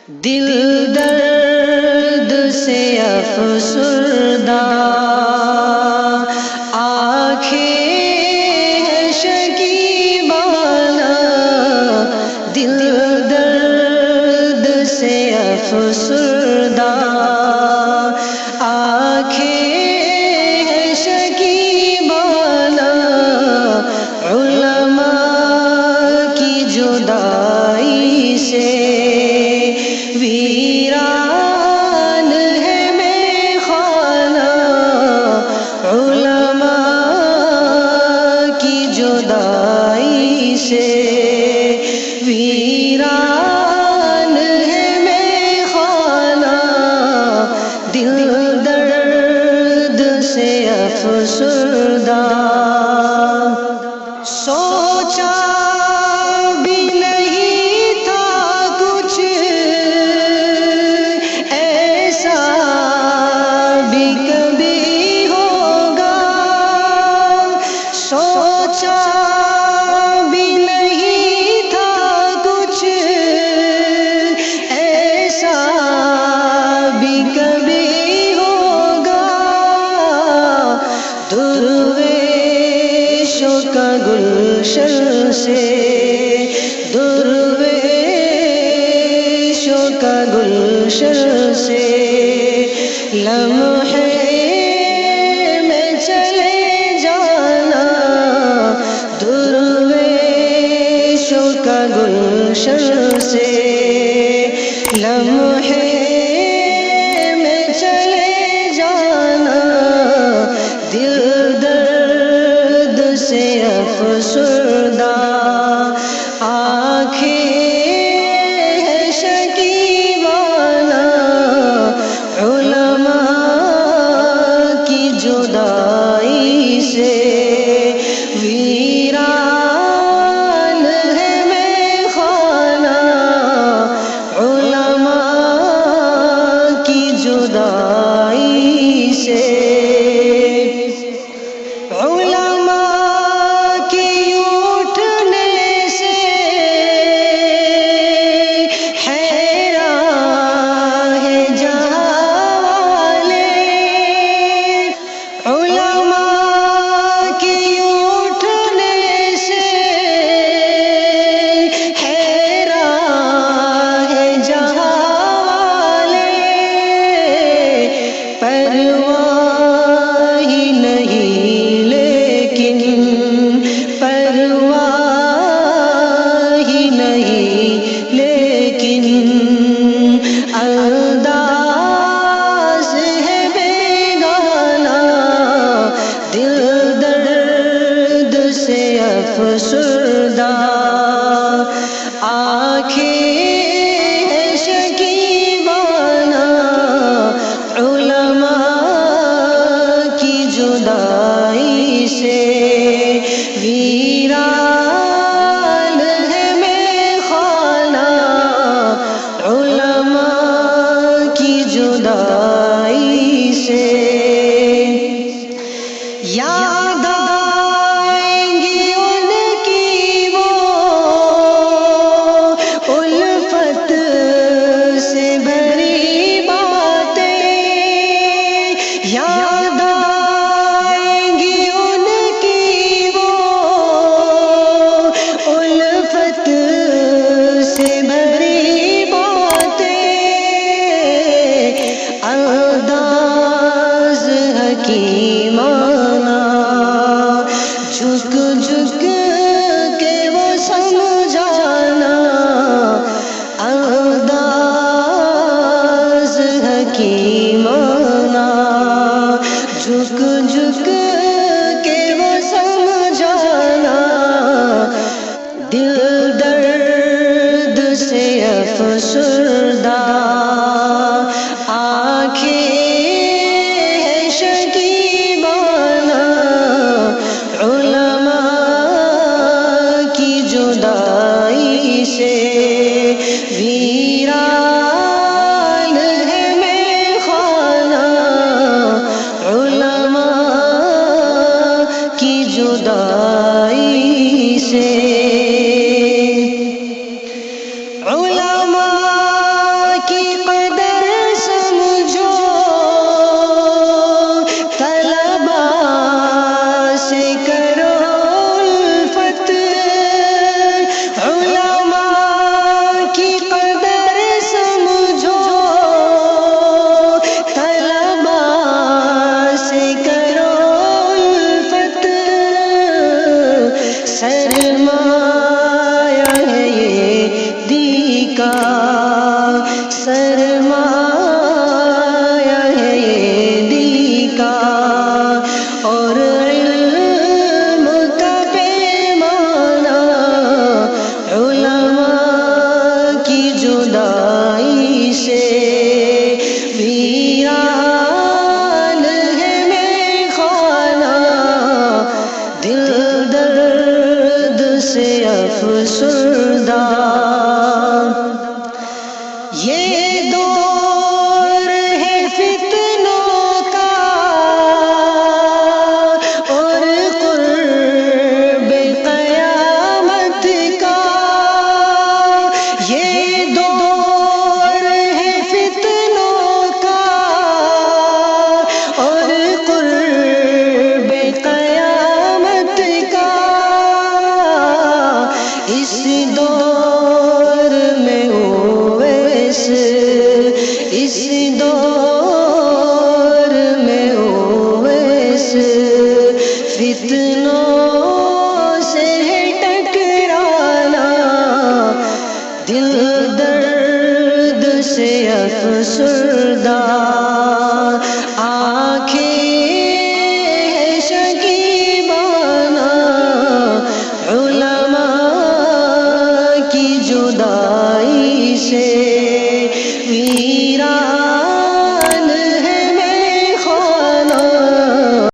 دل درد سے افسردہ، آنکھیں ہیں شکیبانہ، دل درد سے افسردہ، آنکھیں ہیں شکیبانہ، علماء کی جدائی سے ویران ہے میخانہ، علماء کی جدائی سے ویران ہے میخانہ، دل درد سے افسردہ۔ سوچا بھی نہیں تھا کچھ ایسا بھی کبھی ہوگا، سوچا بھی نہیں تھا کچھ ایسا بھی کبھی ہوگا، درویشوں کا گلشن سے، درویشوں کا گلشن سے لمحے میں چلے جانا، درویشوں کا گلشن سے لمحے میں چلے جانا، دل درد سے افسردہ، آنکھیں ہیں شکیبانہ، علماء کی جدائی سے ویران ہے میخانہ، علماء کی جدائی سے، علماء کی اٹھنے سے حیران ہے جہاں والے، علماء کی اٹھنے سے حیران ہے جہاں والے، پرواہ ہی نہیں لیکن، پرواہ ہی نہیں لیکن، انداز ہے بیگانہ، دل درد سے افسردہ، آنکھیں ہیں شکیبانہ، علماء کی جدائی سے ویران ہے میخانہ، علماء کی جدائی سے یاد آئیں گی ان کی وہ الفت سے بھری باتیں، یاد آئیں گی ان کی وہ الفت سے بھری باتیں، انداز حکیمانہ جھک جھک کے وہ سمجھانا، انداز حکیمانہ جھک جھک کے وہ سمجھانا، دل درد سے افسردہ، آنکھیں ہیں شکیبانہ، علماء کی جدائی سے ویران ہے میخانہ، علماء کی جدائی سے، علماء افسردہ یہ دور ہے فتنوں کا اور قرب قیامت کا یہ دور ہے فتنوں کا اور قرب قیامت کا اس دور میں اویس اس دور میں اویس فتنوں سے ہے ٹکرانا دل درد سے افسردہ آنکھیں شکیبانہ علماء کی جدائی سے ویران